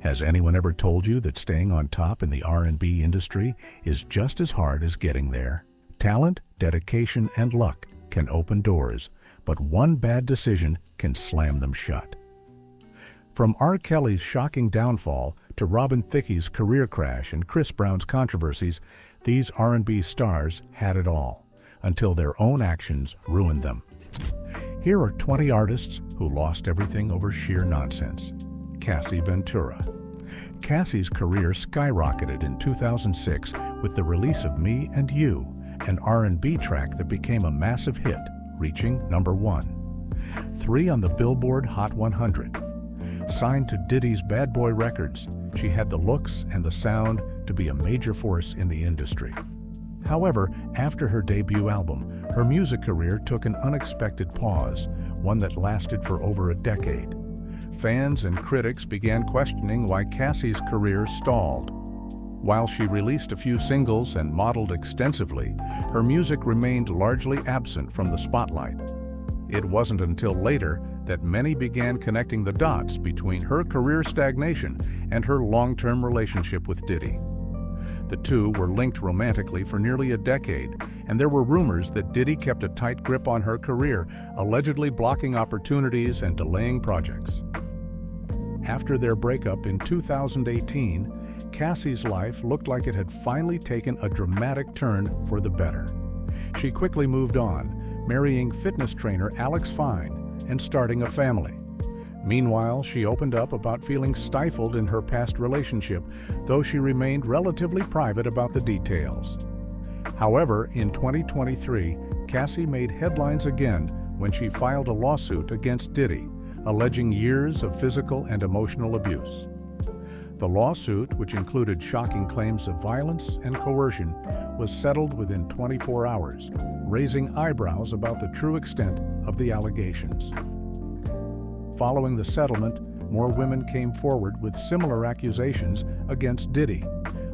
Has anyone ever told you that staying on top in the R&B industry is just as hard as getting there? Talent, dedication, and luck can open doors, but one bad decision can slam them shut. From R. Kelly's shocking downfall to Robin Thicke's career crash and Chris Brown's controversies, these R&B stars had it all, until their own actions ruined them. Here are 20 artists who lost everything over sheer nonsense. Cassie Ventura. Cassie's career skyrocketed in 2006 with the release of Me and You, an R&B track that became a massive hit, reaching #1. 3 on the Billboard Hot 100. Signed to Diddy's Bad Boy Records, she had the looks and the sound to be a major force in the industry. However, after her debut album, her music career took an unexpected pause, one that lasted for over a decade. Fans and critics began questioning why Cassie's career stalled. While she released a few singles and modeled extensively, her music remained largely absent from the spotlight. It wasn't until later that many began connecting the dots between her career stagnation and her long-term relationship with Diddy. The two were linked romantically for nearly a decade, and there were rumors that Diddy kept a tight grip on her career, allegedly blocking opportunities and delaying projects. After their breakup in 2018, Cassie's life looked like it had finally taken a dramatic turn for the better. She quickly moved on, marrying fitness trainer Alex Fine and starting a family. Meanwhile, she opened up about feeling stifled in her past relationship, though she remained relatively private about the details. However, in 2023, Cassie made headlines again when she filed a lawsuit against Diddy, alleging years of physical and emotional abuse. The lawsuit, which included shocking claims of violence and coercion, was settled within 24 hours, raising eyebrows about the true extent of the allegations. Following the settlement, more women came forward with similar accusations against Diddy,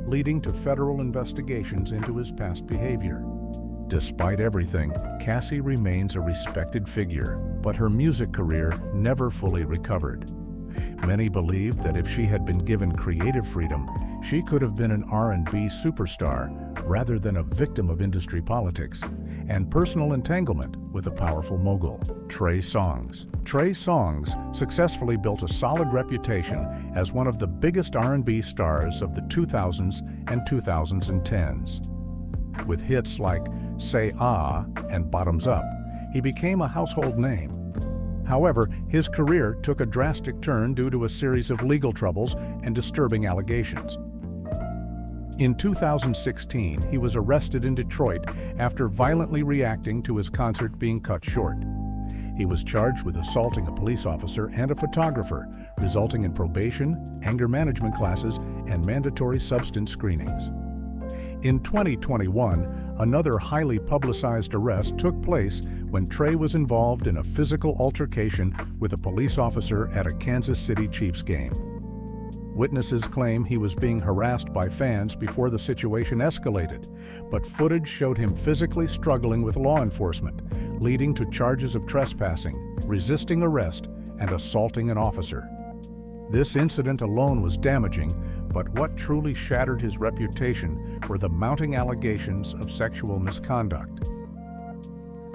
leading to federal investigations into his past behavior. Despite everything, Cassie remains a respected figure, but her music career never fully recovered. Many believe that if she had been given creative freedom, she could have been an R&B superstar rather than a victim of industry politics and personal entanglement with a powerful mogul, Trey Songz. Trey Songz successfully built a solid reputation as one of the biggest R&B stars of the 2000s and 2010s. With hits like Say Ah and Bottoms Up, he became a household name. However, his career took a drastic turn due to a series of legal troubles and disturbing allegations. In 2016, he was arrested in Detroit after violently reacting to his concert being cut short. He was charged with assaulting a police officer and a photographer, resulting in probation, anger management classes, and mandatory substance screenings. In 2021, another highly publicized arrest took place when Trey was involved in a physical altercation with a police officer at a Kansas City Chiefs game. Witnesses claim he was being harassed by fans before the situation escalated, but footage showed him physically struggling with law enforcement, leading to charges of trespassing, resisting arrest, and assaulting an officer. This incident alone was damaging, but what truly shattered his reputation were the mounting allegations of sexual misconduct.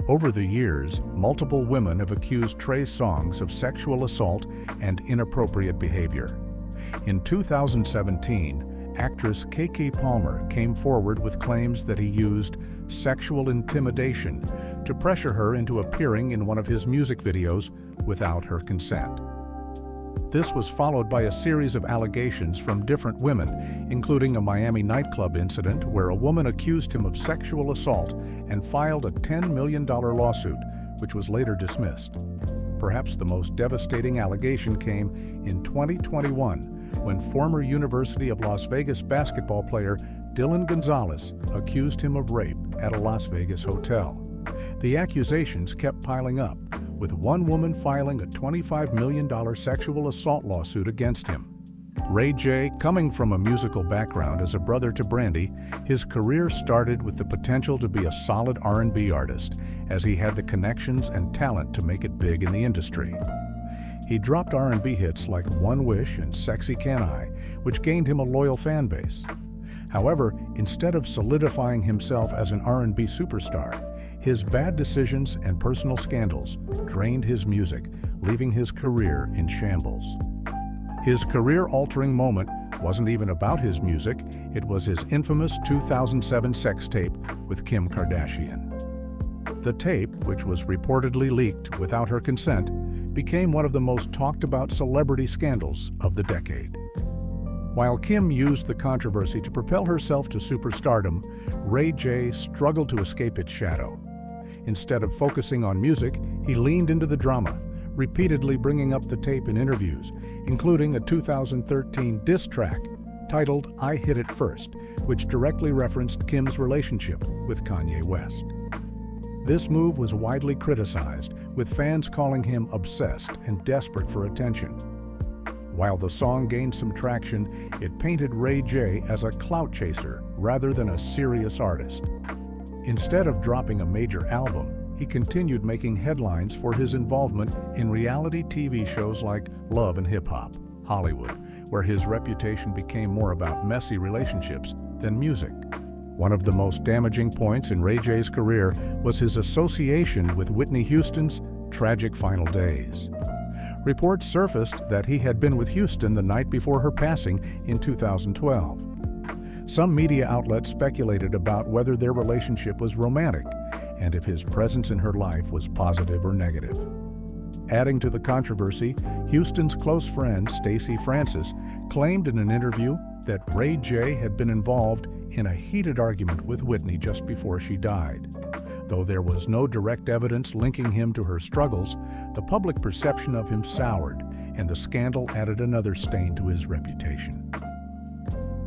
Over the years, multiple women have accused Trey Songz of sexual assault and inappropriate behavior. In 2017, actress Keke Palmer came forward with claims that he used sexual intimidation to pressure her into appearing in one of his music videos without her consent. This was followed by a series of allegations from different women, including a Miami nightclub incident where a woman accused him of sexual assault and filed a $10 million lawsuit, which was later dismissed. Perhaps the most devastating allegation came in 2021 when former University of Las Vegas basketball player Dylan Gonzalez accused him of rape at a Las Vegas hotel. The accusations kept piling up, with one woman filing a $25 million sexual assault lawsuit against him. Ray J, coming from a musical background as a brother to Brandy, his career started with the potential to be a solid R&B artist, as he had the connections and talent to make it big in the industry. He dropped R&B hits like One Wish and Sexy Can I, which gained him a loyal fan base. However, instead of solidifying himself as an R&B superstar, his bad decisions and personal scandals drained his music, leaving his career in shambles. His career-altering moment wasn't even about his music, it was his infamous 2007 sex tape with Kim Kardashian. The tape, which was reportedly leaked without her consent, became one of the most talked-about celebrity scandals of the decade. While Kim used the controversy to propel herself to superstardom, Ray J struggled to escape its shadow. Instead of focusing on music, he leaned into the drama, repeatedly bringing up the tape in interviews, including a 2013 diss track titled I Hit It First, which directly referenced Kim's relationship with Kanye West. This move was widely criticized, with fans calling him obsessed and desperate for attention. While the song gained some traction, it painted Ray J as a clout chaser rather than a serious artist. Instead of dropping a major album, he continued making headlines for his involvement in reality TV shows like Love and Hip Hop, Hollywood, where his reputation became more about messy relationships than music. One of the most damaging points in Ray J's career was his association with Whitney Houston's tragic final days. Reports surfaced that he had been with Houston the night before her passing in 2012. Some media outlets speculated about whether their relationship was romantic and if his presence in her life was positive or negative. Adding to the controversy, Houston's close friend Stacey Francis claimed in an interview that Ray J had been involved in a heated argument with Whitney just before she died. Though there was no direct evidence linking him to her struggles, the public perception of him soured, and the scandal added another stain to his reputation.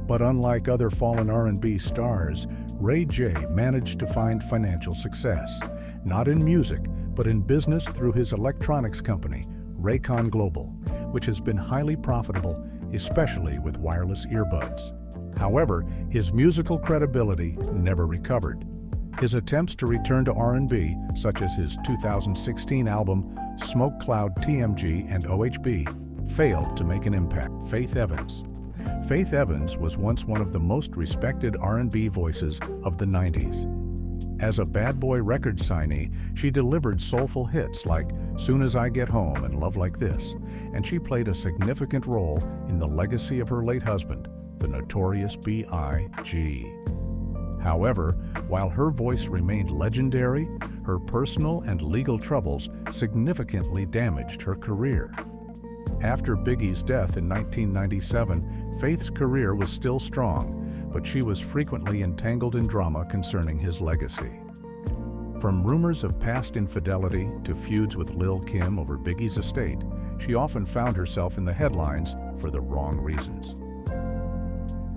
But unlike other fallen R&B stars, Ray J managed to find financial success, not in music, but in business through his electronics company, Raycon Global, which has been highly profitable, especially with wireless earbuds. However, his musical credibility never recovered. His attempts to return to R&B, such as his 2016 album Smoke Cloud TMG and OHB, failed to make an impact. Faith Evans. Faith Evans was once one of the most respected R&B voices of the 90s. As a Bad Boy record signee, she delivered soulful hits like Soon as I Get Home and Love Like This, and she played a significant role in the legacy of her late husband, the notorious B.I.G. However, while her voice remained legendary, her personal and legal troubles significantly damaged her career. After Biggie's death in 1997, Faith's career was still strong, but she was frequently entangled in drama concerning his legacy. From rumors of past infidelity to feuds with Lil' Kim over Biggie's estate, she often found herself in the headlines for the wrong reasons.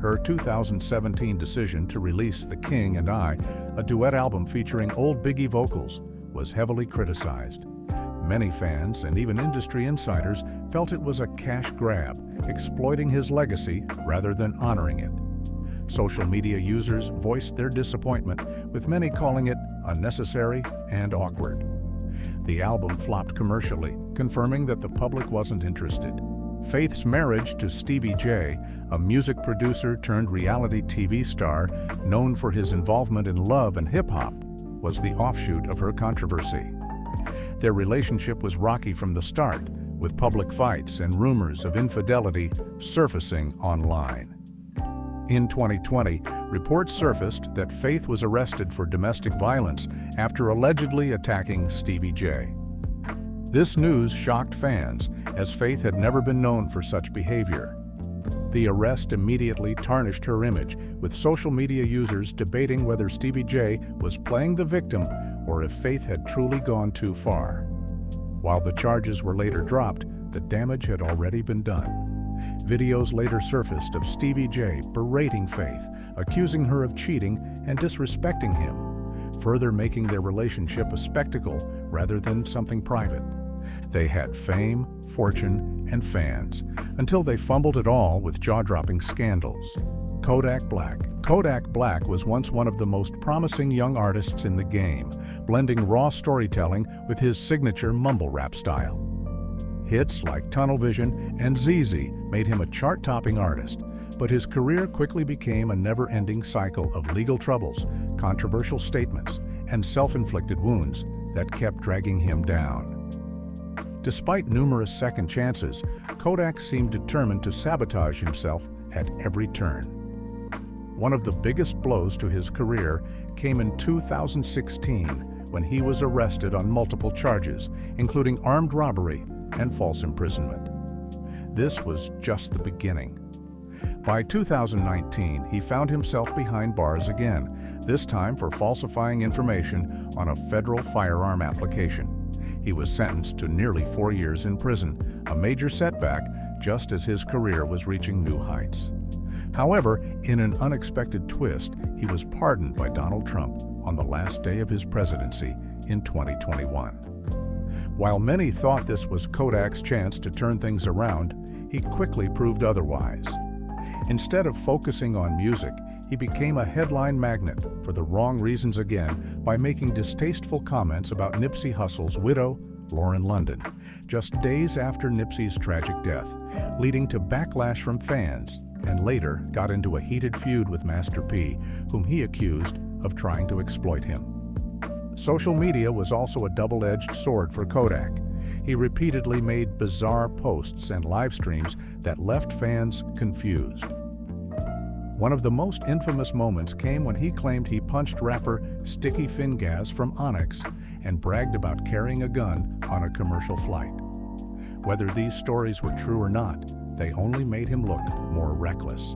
Her 2017 decision to release The King and I, a duet album featuring old Biggie vocals, was heavily criticized. Many fans and even industry insiders felt it was a cash grab, exploiting his legacy rather than honoring it. Social media users voiced their disappointment, with many calling it unnecessary and awkward. The album flopped commercially, confirming that the public wasn't interested. Faith's marriage to Stevie J, a music producer turned reality TV star known for his involvement in love and hip-hop, was the offshoot of her controversy. Their relationship was rocky from the start, with public fights and rumors of infidelity surfacing online. In 2020, reports surfaced that Faith was arrested for domestic violence after allegedly attacking Stevie J. This news shocked fans, as Faith had never been known for such behavior. The arrest immediately tarnished her image, with social media users debating whether Stevie J was playing the victim or if Faith had truly gone too far. While the charges were later dropped, the damage had already been done. Videos later surfaced of Stevie J berating Faith, accusing her of cheating and disrespecting him, further making their relationship a spectacle rather than something private. They had fame, fortune, and fans, until they fumbled it all with jaw-dropping scandals. Kodak Black. Kodak Black was once one of the most promising young artists in the game, blending raw storytelling with his signature mumble rap style. Hits like Tunnel Vision and ZZ made him a chart-topping artist, but his career quickly became a never-ending cycle of legal troubles, controversial statements, and self-inflicted wounds that kept dragging him down. Despite numerous second chances, Kodak seemed determined to sabotage himself at every turn. One of the biggest blows to his career came in 2016 when he was arrested on multiple charges, including armed robbery and false imprisonment. This was just the beginning. By 2019, he found himself behind bars again, this time for falsifying information on a federal firearm application. He was sentenced to nearly 4 years in prison, a major setback just as his career was reaching new heights. However, in an unexpected twist, he was pardoned by Donald Trump on the last day of his presidency in 2021. While many thought this was Kodak's chance to turn things around, he quickly proved otherwise. Instead of focusing on music, he became a headline magnet for the wrong reasons again by making distasteful comments about Nipsey Hussle's widow, Lauren London, just days after Nipsey's tragic death, leading to backlash from fans, and later got into a heated feud with Master P, whom he accused of trying to exploit him. Social media was also a double-edged sword for Kodak. He repeatedly made bizarre posts and live streams that left fans confused. One of the most infamous moments came when he claimed he punched rapper Sticky Fingaz from Onyx and bragged about carrying a gun on a commercial flight. Whether these stories were true or not, they only made him look more reckless.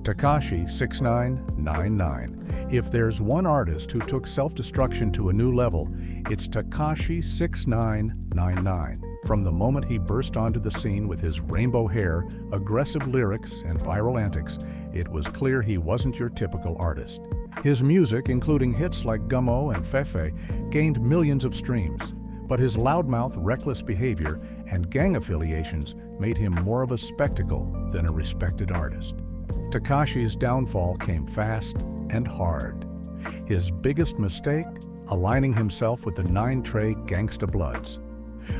Tekashi 6999. If there's one artist who took self-destruction to a new level, it's Tekashi 6999. From the moment he burst onto the scene with his rainbow hair, aggressive lyrics, and viral antics, it was clear he wasn't your typical artist. His music, including hits like Gummo and Fefe, gained millions of streams, but his loudmouth, reckless behavior and gang affiliations made him more of a spectacle than a respected artist. Tekashi's downfall came fast and hard. His biggest mistake? Aligning himself with the 9 Trey Gangsta Bloods.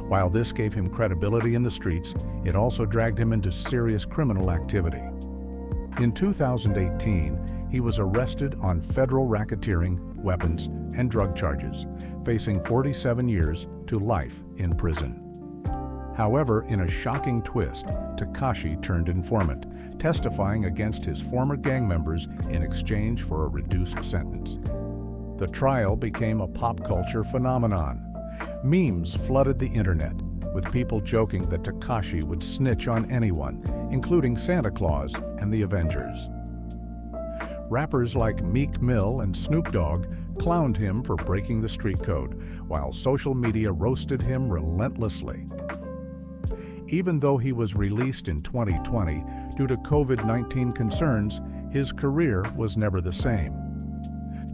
While this gave him credibility in the streets, it also dragged him into serious criminal activity. In 2018, he was arrested on federal racketeering, weapons, and drug charges, facing 47 years to life in prison. However, in a shocking twist, Tekashi turned informant, testifying against his former gang members in exchange for a reduced sentence. The trial became a pop culture phenomenon. Memes flooded the internet, with people joking that Tekashi would snitch on anyone, including Santa Claus and the Avengers. Rappers like Meek Mill and Snoop Dogg clowned him for breaking the street code, while social media roasted him relentlessly. Even though he was released in 2020 due to COVID-19 concerns, his career was never the same.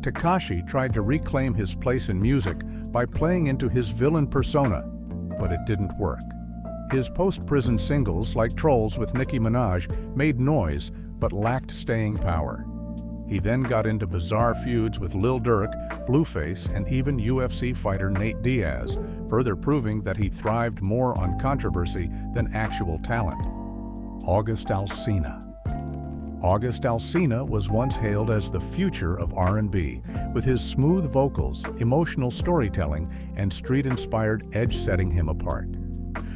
Tekashi tried to reclaim his place in music by playing into his villain persona, but it didn't work. His post-prison singles, like Trolls with Nicki Minaj, made noise but lacked staying power. He then got into bizarre feuds with Lil Durk, Blueface, and even UFC fighter Nate Diaz, further proving that he thrived more on controversy than actual talent. August Alsina. August Alsina was once hailed as the future of R&B, with his smooth vocals, emotional storytelling, and street-inspired edge setting him apart.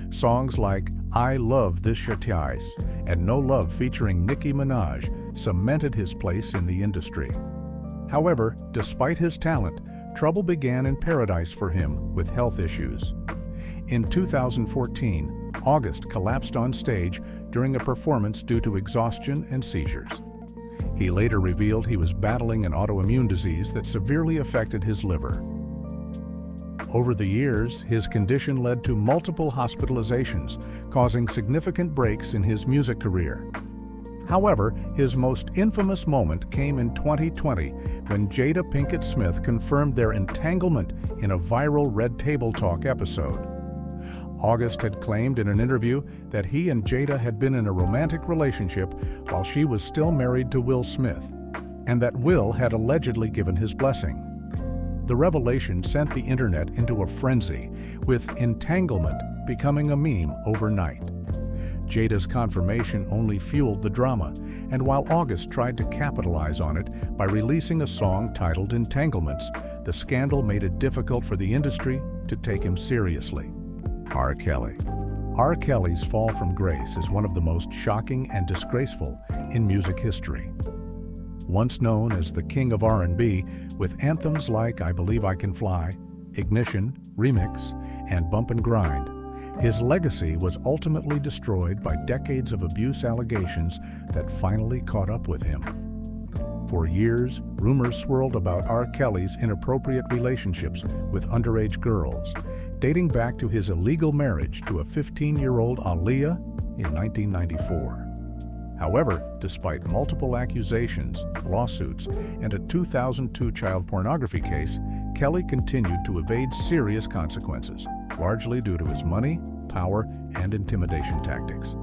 Songs like I Love This Shit Ice and No Love featuring Nicki Minaj cemented his place in the industry. However, despite his talent, trouble began in paradise for him with health issues. In 2014, August collapsed on stage during a performance due to exhaustion and seizures. He later revealed he was battling an autoimmune disease that severely affected his liver. Over the years, his condition led to multiple hospitalizations, causing significant breaks in his music career. However, his most infamous moment came in 2020 when Jada Pinkett Smith confirmed their entanglement in a viral Red Table Talk episode. August had claimed in an interview that he and Jada had been in a romantic relationship while she was still married to Will Smith, and that Will had allegedly given his blessing. The revelation sent the internet into a frenzy, with entanglement becoming a meme overnight. Jada's confirmation only fueled the drama, and while August tried to capitalize on it by releasing a song titled Entanglements, the scandal made it difficult for the industry to take him seriously. R. Kelly. R. Kelly's fall from grace is one of the most shocking and disgraceful in music history. Once known as the king of R&B, with anthems like I Believe I Can Fly, Ignition, Remix, and Bump and Grind, his legacy was ultimately destroyed by decades of abuse allegations that finally caught up with him. For years, rumors swirled about R. Kelly's inappropriate relationships with underage girls, dating back to his illegal marriage to a 15-year-old Aaliyah in 1994. However, despite multiple accusations, lawsuits, and a 2002 child pornography case, Kelly continued to evade serious consequences, largely due to his money, power, and intimidation tactics.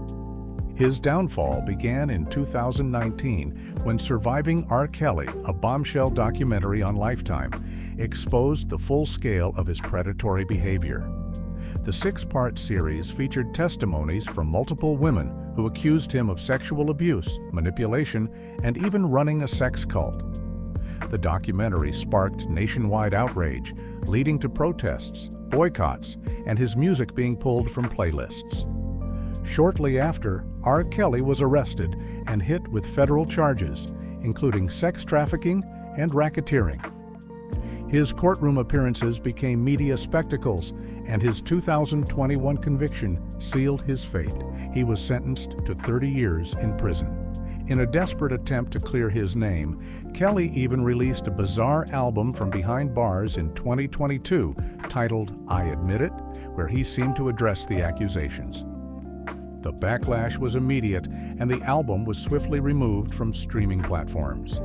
His downfall began in 2019 when Surviving R. Kelly, a bombshell documentary on Lifetime, exposed the full scale of his predatory behavior. The 6-part series featured testimonies from multiple women who accused him of sexual abuse, manipulation, and even running a sex cult. The documentary sparked nationwide outrage, leading to protests, boycotts, and his music being pulled from playlists. Shortly after, R. Kelly was arrested and hit with federal charges, including sex trafficking and racketeering. His courtroom appearances became media spectacles, and his 2021 conviction sealed his fate. He was sentenced to 30 years in prison. In a desperate attempt to clear his name, Kelly even released a bizarre album from behind bars in 2022 titled I Admit It, where he seemed to address the accusations. The backlash was immediate, and the album was swiftly removed from streaming platforms.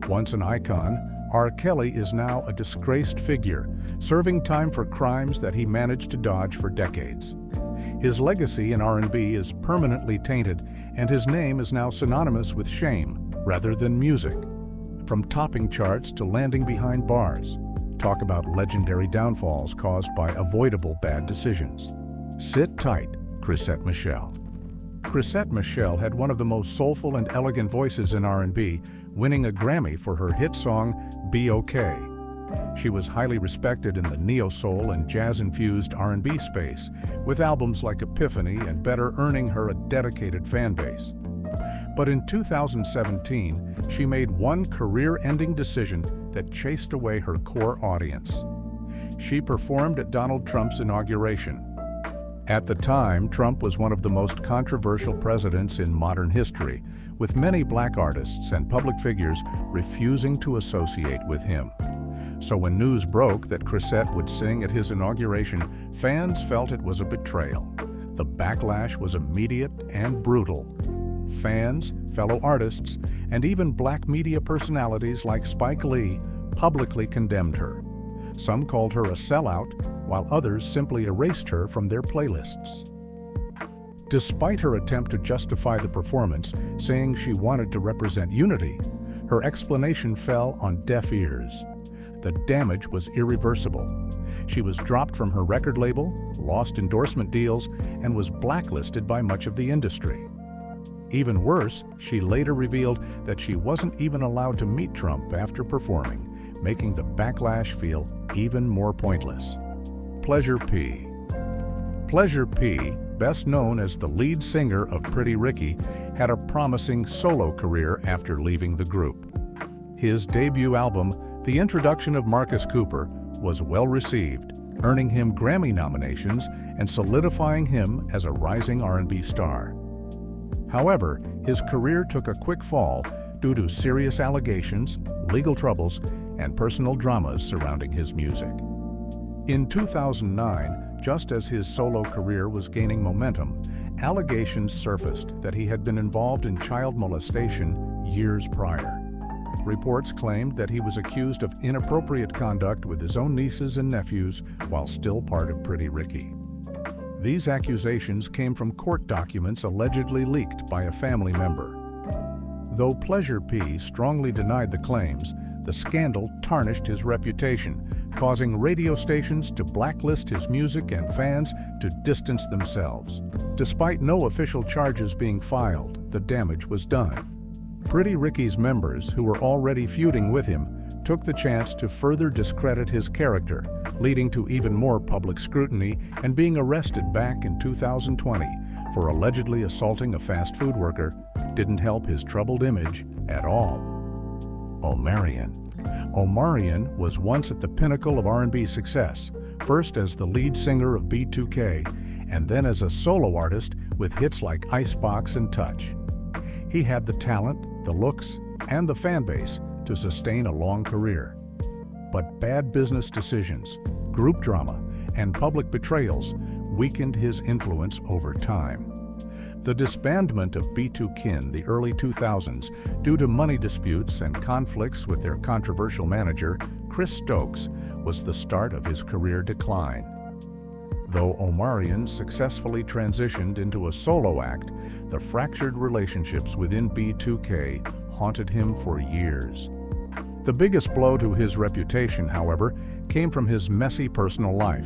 Once an icon, R. Kelly is now a disgraced figure, serving time for crimes that he managed to dodge for decades. His legacy in R&B is permanently tainted, and his name is now synonymous with shame rather than music. From topping charts to landing behind bars, talk about legendary downfalls caused by avoidable bad decisions. Sit tight, Cresset Michelle. Cresset Michelle had one of the most soulful and elegant voices in R&B, winning a Grammy for her hit song, Be Okay. She was highly respected in the neo-soul and jazz-infused R&B space, with albums like Epiphany and Better earning her a dedicated fan base. But in 2017, she made one career-ending decision that chased away her core audience. She performed at Donald Trump's inauguration. At the time, Trump was one of the most controversial presidents in modern history, with many black artists and public figures refusing to associate with him. So when news broke that Cresset would sing at his inauguration, fans felt it was a betrayal. The backlash was immediate and brutal. Fans, fellow artists, and even black media personalities like Spike Lee publicly condemned her. Some called her a sellout, while others simply erased her from their playlists. Despite her attempt to justify the performance, saying she wanted to represent unity, her explanation fell on deaf ears. The damage was irreversible. She was dropped from her record label, lost endorsement deals, and was blacklisted by much of the industry. Even worse, she later revealed that she wasn't even allowed to meet Trump after performing, making the backlash feel even more pointless. Pleasure P. Pleasure P, best known as the lead singer of Pretty Ricky, had a promising solo career after leaving the group. His debut album, The Introduction of Marcus Cooper, was well received, earning him Grammy nominations and solidifying him as a rising R&B star. However, his career took a quick fall due to serious allegations, legal troubles, and personal dramas surrounding his music. In 2009, just as his solo career was gaining momentum, allegations surfaced that he had been involved in child molestation years prior. Reports claimed that he was accused of inappropriate conduct with his own nieces and nephews while still part of Pretty Ricky. These accusations came from court documents allegedly leaked by a family member. Though Pleasure P strongly denied the claims, the scandal tarnished his reputation, causing radio stations to blacklist his music and fans to distance themselves. Despite no official charges being filed, the damage was done. Pretty Ricky's members, who were already feuding with him, took the chance to further discredit his character, leading to even more public scrutiny and being arrested back in 2020 for allegedly assaulting a fast food worker. Didn't help his troubled image at all. Omarion. Omarion was once at the pinnacle of R&B success, first as the lead singer of B2K, and then as a solo artist with hits like Icebox and Touch. He had the talent, the looks, and the fan base to sustain a long career. But bad business decisions, group drama, and public betrayals weakened his influence over time. The disbandment of B2Kin the early 2000s due to money disputes and conflicts with their controversial manager, Chris Stokes, was the start of his career decline. Though Omarion successfully transitioned into a solo act, the fractured relationships within B2K haunted him for years. The biggest blow to his reputation, however, came from his messy personal life.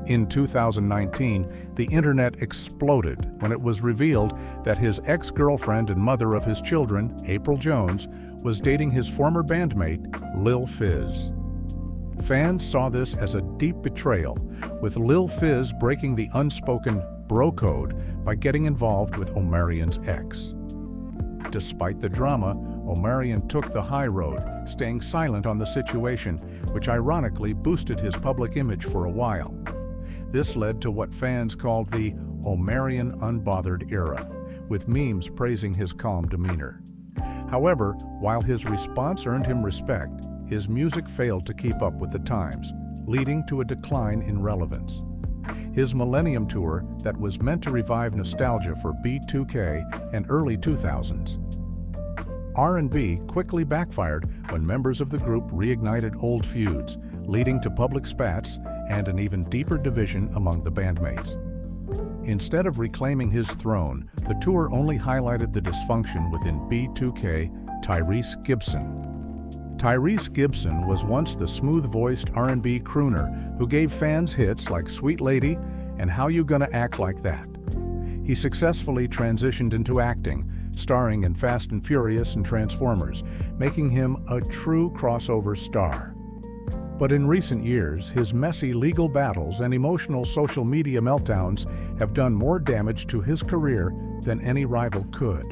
In 2019, the internet exploded when it was revealed that his ex-girlfriend and mother of his children, April Jones, was dating his former bandmate, Lil Fizz. Fans saw this as a deep betrayal, with Lil Fizz breaking the unspoken bro code by getting involved with Omarion's ex. Despite the drama, Omarion took the high road, staying silent on the situation, which ironically boosted his public image for a while. This led to what fans called the Omarion Unbothered era, with memes praising his calm demeanor. However, while his response earned him respect, his music failed to keep up with the times, leading to a decline in relevance. His Millennium Tour, that was meant to revive nostalgia for B2K and early 2000s. R&B quickly backfired when members of the group reignited old feuds, leading to public spats and an even deeper division among the bandmates. Instead of reclaiming his throne, the tour only highlighted the dysfunction within B2K, Tyrese Gibson. Tyrese Gibson was once the smooth-voiced R&B crooner who gave fans hits like Sweet Lady and How You Gonna Act Like That. He successfully transitioned into acting, starring in Fast and Furious and Transformers, making him a true crossover star. But in recent years, his messy legal battles and emotional social media meltdowns have done more damage to his career than any rival could.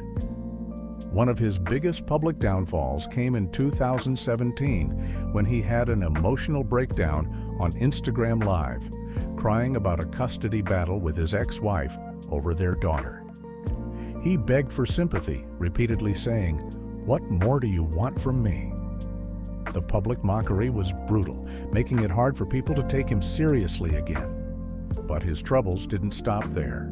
One of his biggest public downfalls came in 2017 when he had an emotional breakdown on Instagram Live, crying about a custody battle with his ex-wife over their daughter. He begged for sympathy, repeatedly saying, "What more do you want from me?" The public mockery was brutal, making it hard for people to take him seriously again. But his troubles didn't stop there.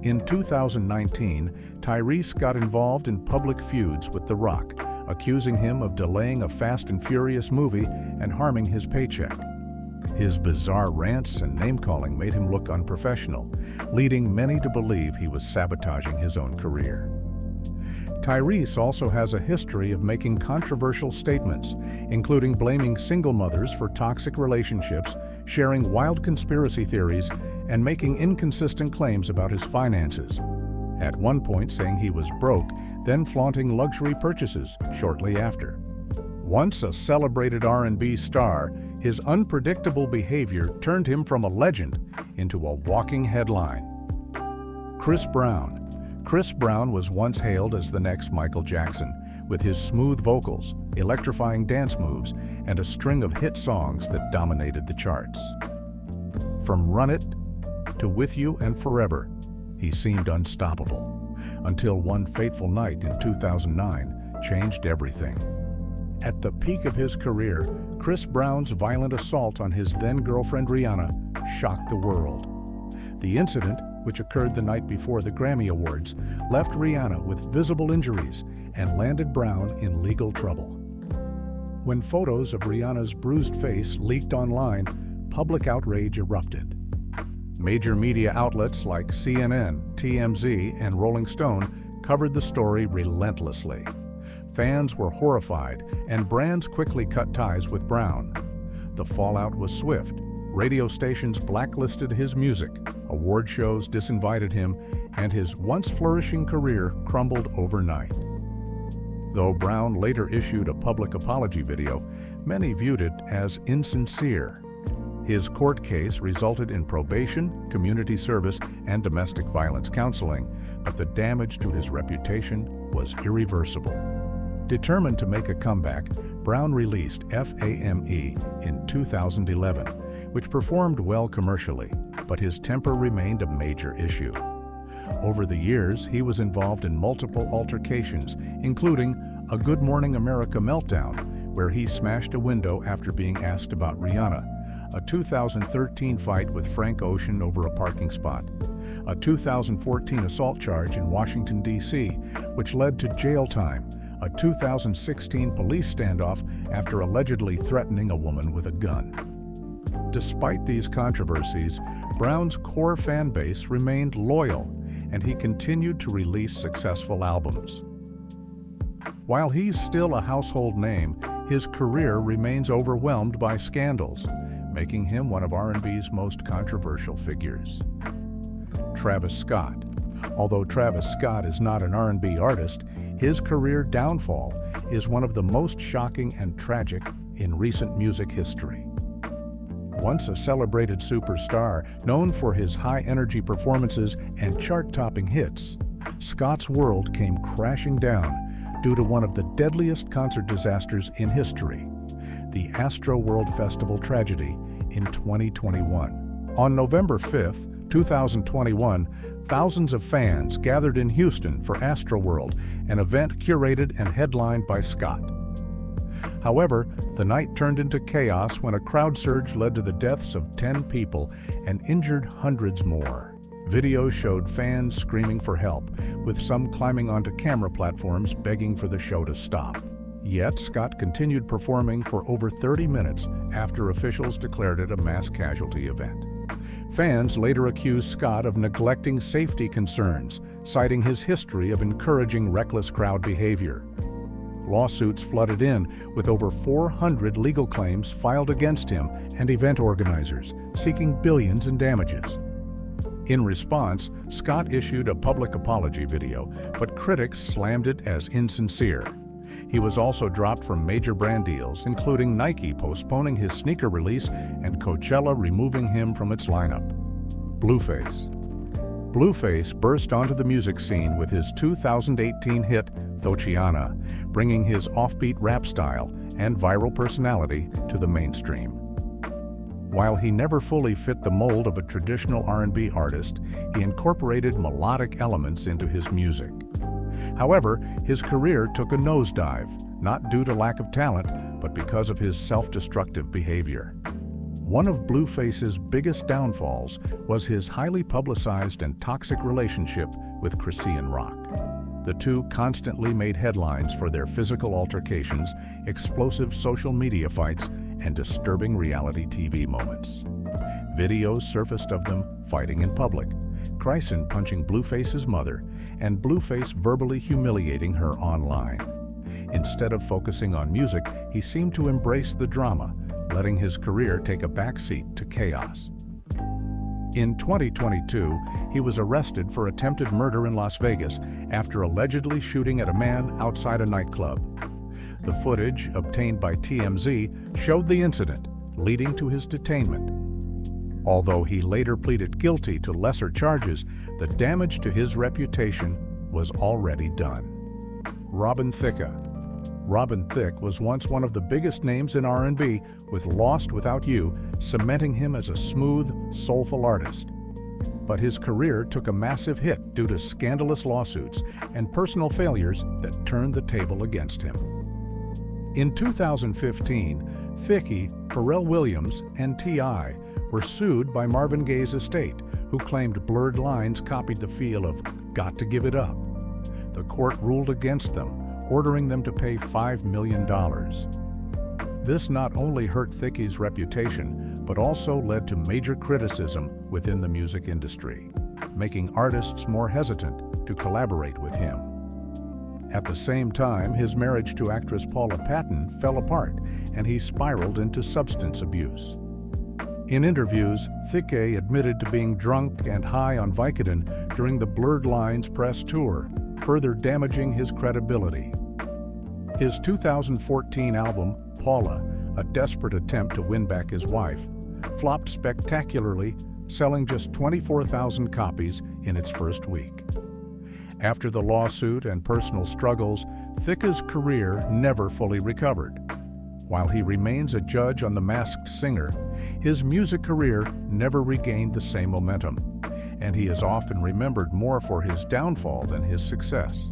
In 2019, Tyrese got involved in public feuds with The Rock, accusing him of delaying a Fast and Furious movie and harming his paycheck. His bizarre rants and name-calling made him look unprofessional, leading many to believe he was sabotaging his own career. Tyrese also has a history of making controversial statements, including blaming single mothers for toxic relationships, sharing wild conspiracy theories, and making inconsistent claims about his finances. At one point saying he was broke, then flaunting luxury purchases shortly after. Once a celebrated R&B star, his unpredictable behavior turned him from a legend into a walking headline. Chris Brown. Chris Brown was once hailed as the next Michael Jackson, with his smooth vocals, electrifying dance moves, and a string of hit songs that dominated the charts. From Run It to With You and Forever, he seemed unstoppable, until one fateful night in 2009 changed everything. At the peak of his career, Chris Brown's violent assault on his then-girlfriend Rihanna shocked the world. The incident, which occurred the night before the Grammy Awards, left Rihanna with visible injuries and landed Brown in legal trouble. When photos of Rihanna's bruised face leaked online, public outrage erupted. Major media outlets like CNN, TMZ, and Rolling Stone covered the story relentlessly. Fans were horrified, and brands quickly cut ties with Brown. The fallout was swift. Radio stations blacklisted his music, award shows disinvited him, and his once flourishing career crumbled overnight. Though Brown later issued a public apology video, many viewed it as insincere. His court case resulted in probation, community service, and domestic violence counseling, but the damage to his reputation was irreversible. Determined to make a comeback, Brown released FAME in 2011, which performed well commercially, but his temper remained a major issue. Over the years, he was involved in multiple altercations, including a Good Morning America meltdown, where he smashed a window after being asked about Rihanna, a 2013 fight with Frank Ocean over a parking spot, a 2014 assault charge in Washington, D.C., which led to jail time, a 2016 police standoff after allegedly threatening a woman with a gun. Despite these controversies, Brown's core fan base remained loyal, and he continued to release successful albums. While he's still a household name, his career remains overwhelmed by scandals, making him one of R&B's most controversial figures. Travis Scott. Although Travis Scott is not an R&B artist, his career downfall is one of the most shocking and tragic in recent music history. Once a celebrated superstar, known for his high-energy performances and chart-topping hits, Scott's world came crashing down due to one of the deadliest concert disasters in history, the Astroworld Festival tragedy in 2021. On November 5, 2021, thousands of fans gathered in Houston for Astroworld, an event curated and headlined by Scott. However, the night turned into chaos when a crowd surge led to the deaths of 10 people and injured hundreds more. Videos showed fans screaming for help, with some climbing onto camera platforms begging for the show to stop. Yet, Scott continued performing for over 30 minutes after officials declared it a mass casualty event. Fans later accused Scott of neglecting safety concerns, citing his history of encouraging reckless crowd behavior. Lawsuits flooded in, with over 400 legal claims filed against him and event organizers, seeking billions in damages. In response, Scott issued a public apology video, but critics slammed it as insincere. He was also dropped from major brand deals, including Nike postponing his sneaker release and Coachella removing him from its lineup. Blueface. Blueface burst onto the music scene with his 2018 hit, Thotiana, bringing his offbeat rap style and viral personality to the mainstream. While he never fully fit the mold of a traditional R&B artist, he incorporated melodic elements into his music. However, his career took a nosedive, not due to lack of talent, but because of his self-destructive behavior. One of Blueface's biggest downfalls was his highly publicized and toxic relationship with Cresset Michelle. The two constantly made headlines for their physical altercations, explosive social media fights, and disturbing reality TV moments. Videos surfaced of them fighting in public, Cresset punching Blueface's mother, and Blueface verbally humiliating her online. Instead of focusing on music, he seemed to embrace the drama, letting his career take a backseat to chaos. In 2022, he was arrested for attempted murder in Las Vegas after allegedly shooting at a man outside a nightclub. The footage, obtained by TMZ, showed the incident, leading to his detainment. Although he later pleaded guilty to lesser charges, the damage to his reputation was already done. Thicke. Robin Thicke was once one of the biggest names in R&B, with Lost Without You cementing him as a smooth, soulful artist. But his career took a massive hit due to scandalous lawsuits and personal failures that turned the table against him. In 2015, Thicke, Pharrell Williams, and T.I. were sued by Marvin Gaye's estate, who claimed Blurred Lines copied the feel of Got to Give It Up. The court ruled against them, ordering them to pay $5 million. This not only hurt Thicke's reputation, but also led to major criticism within the music industry, making artists more hesitant to collaborate with him. At the same time, his marriage to actress Paula Patton fell apart, and he spiraled into substance abuse. In interviews, Thicke admitted to being drunk and high on Vicodin during the Blurred Lines press tour, further damaging his credibility. His 2014 album, Paula, a desperate attempt to win back his wife, flopped spectacularly, selling just 24,000 copies in its first week. After the lawsuit and personal struggles, Thicke's career never fully recovered. While he remains a judge on The Masked Singer, his music career never regained the same momentum, and he is often remembered more for his downfall than his success.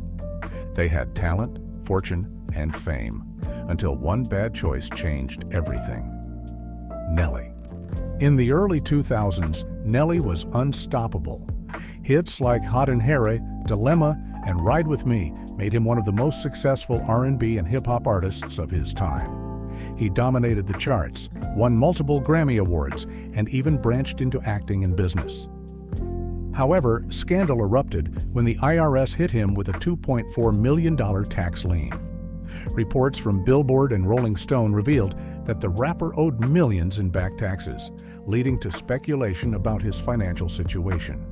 They had talent, fortune, and fame, until one bad choice changed everything. Nelly. In the early 2000s, Nelly was unstoppable. Hits like Hot and Hairy, Dilemma, and Ride With Me made him one of the most successful R&B and hip-hop artists of his time. He dominated the charts, won multiple Grammy Awards, and even branched into acting and business. However, scandal erupted when the IRS hit him with a $2.4 million tax lien. Reports from Billboard and Rolling Stone revealed that the rapper owed millions in back taxes, leading to speculation about his financial situation.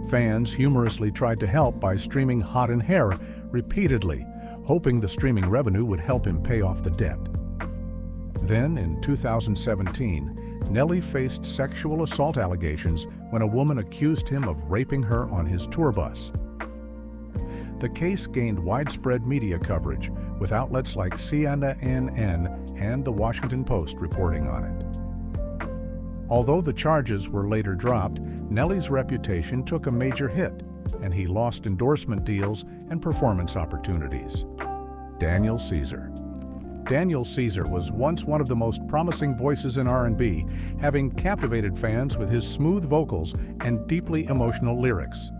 Fans humorously tried to help by streaming Hot and Hair repeatedly, hoping the streaming revenue would help him pay off the debt. Then, in 2017, Nelly faced sexual assault allegations when a woman accused him of raping her on his tour bus. The case gained widespread media coverage, with outlets like CNN and The Washington Post reporting on it. Although the charges were later dropped, Nelly's reputation took a major hit, and he lost endorsement deals and performance opportunities. Daniel Caesar. Daniel Caesar was once one of the most promising voices in R&B, having captivated fans with his smooth vocals and deeply emotional lyrics.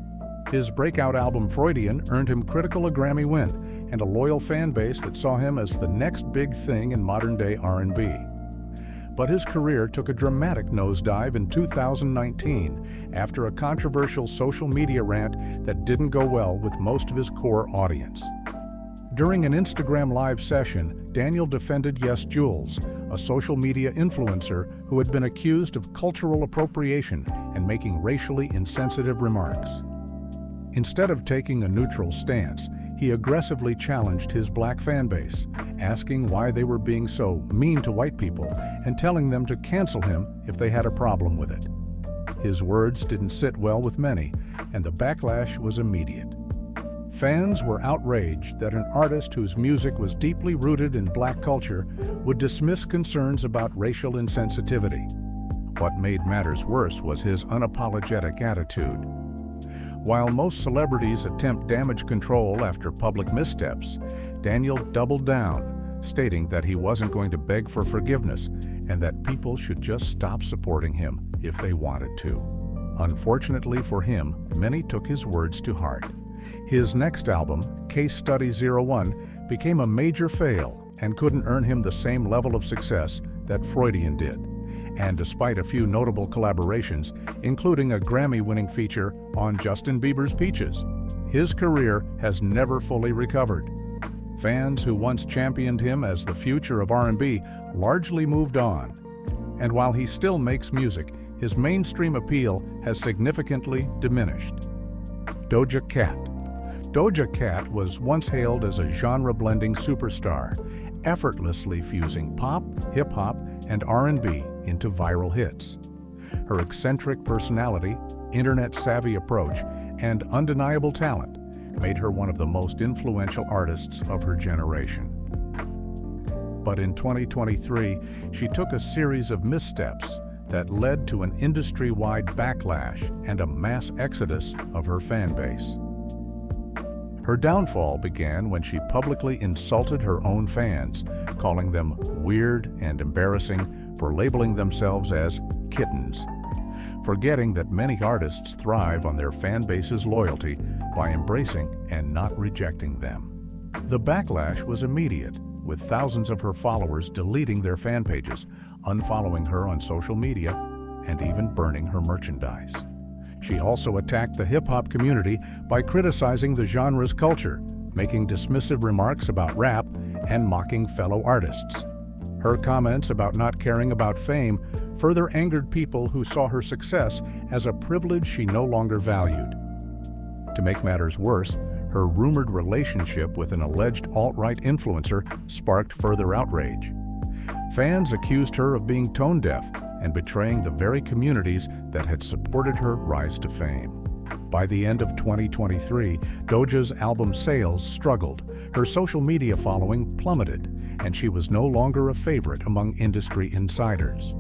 His breakout album Freudian earned him critical a Grammy win and a loyal fan base that saw him as the next big thing in modern-day R&B. But his career took a dramatic nosedive in 2019 after a controversial social media rant that didn't go well with most of his core audience. During an Instagram Live session, Daniel defended Yes Jules, a social media influencer who had been accused of cultural appropriation and making racially insensitive remarks. Instead of taking a neutral stance, he aggressively challenged his black fan base, asking why they were being so mean to white people and telling them to cancel him if they had a problem with it. His words didn't sit well with many, and the backlash was immediate. Fans were outraged that an artist whose music was deeply rooted in black culture would dismiss concerns about racial insensitivity. What made matters worse was his unapologetic attitude. While most celebrities attempt damage control after public missteps, Daniel doubled down, stating that he wasn't going to beg for forgiveness and that people should just stop supporting him if they wanted to. Unfortunately for him, many took his words to heart. His next album, Case Study 01, became a major fail and couldn't earn him the same level of success that Freudian did. And despite a few notable collaborations, including a Grammy-winning feature on Justin Bieber's Peaches, his career has never fully recovered. Fans who once championed him as the future of R&B largely moved on. And while he still makes music, his mainstream appeal has significantly diminished. Doja Cat. Doja Cat was once hailed as a genre-blending superstar, effortlessly fusing pop, hip-hop, and R&B into viral hits. Her eccentric personality, internet-savvy approach, and undeniable talent made her one of the most influential artists of her generation. But in 2023, she took a series of missteps that led to an industry-wide backlash and a mass exodus of her fan base. Her downfall began when she publicly insulted her own fans, calling them weird and embarrassing for labeling themselves as kittens, forgetting that many artists thrive on their fan base's loyalty by embracing and not rejecting them. The backlash was immediate, with thousands of her followers deleting their fan pages, unfollowing her on social media, and even burning her merchandise. She also attacked the hip-hop community by criticizing the genre's culture, making dismissive remarks about rap and mocking fellow artists. Her comments about not caring about fame further angered people who saw her success as a privilege she no longer valued. To make matters worse, her rumored relationship with an alleged alt-right influencer sparked further outrage. Fans accused her of being tone-deaf and betraying the very communities that had supported her rise to fame. By the end of 2023, Doja's album sales struggled, her social media following plummeted, and she was no longer a favorite among industry insiders.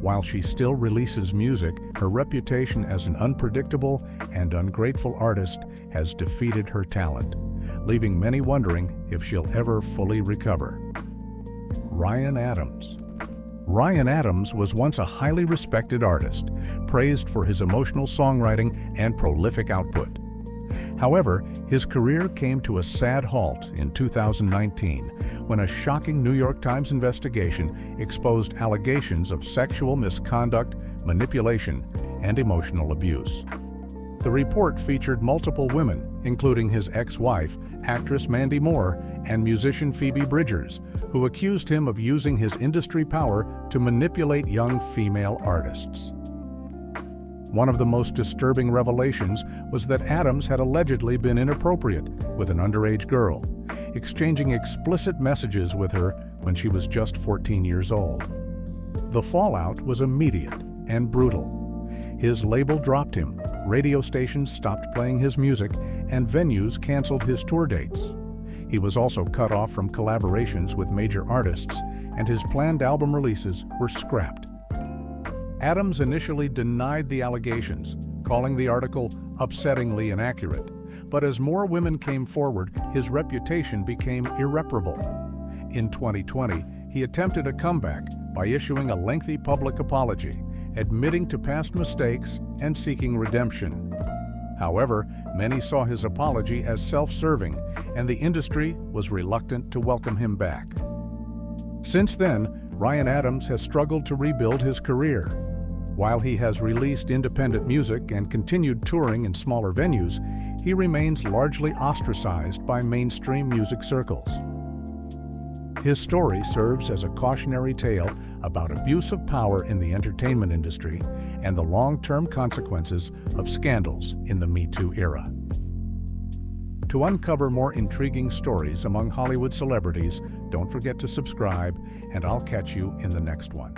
While she still releases music, her reputation as an unpredictable and ungrateful artist has defeated her talent, leaving many wondering if she'll ever fully recover. Ryan Adams. Ryan Adams was once a highly respected artist, praised for his emotional songwriting and prolific output. However, his career came to a sad halt in 2019 when a shocking New York Times investigation exposed allegations of sexual misconduct, manipulation, and emotional abuse. The report featured multiple women, including his ex-wife, actress Mandy Moore, and musician Phoebe Bridgers, who accused him of using his industry power to manipulate young female artists. One of the most disturbing revelations was that Adams had allegedly been inappropriate with an underage girl, exchanging explicit messages with her when she was just 14 years old. The fallout was immediate and brutal. His label dropped him, radio stations stopped playing his music, and venues canceled his tour dates. He was also cut off from collaborations with major artists, and his planned album releases were scrapped. Adams initially denied the allegations, calling the article upsettingly inaccurate, but as more women came forward, his reputation became irreparable. In 2020, he attempted a comeback by issuing a lengthy public apology, admitting to past mistakes and seeking redemption. However, many saw his apology as self-serving, and the industry was reluctant to welcome him back. Since then, Ryan Adams has struggled to rebuild his career. While he has released independent music and continued touring in smaller venues, he remains largely ostracized by mainstream music circles. His story serves as a cautionary tale about abuse of power in the entertainment industry and the long-term consequences of scandals in the Me Too era. To uncover more intriguing stories among Hollywood celebrities, don't forget to subscribe, and I'll catch you in the next one.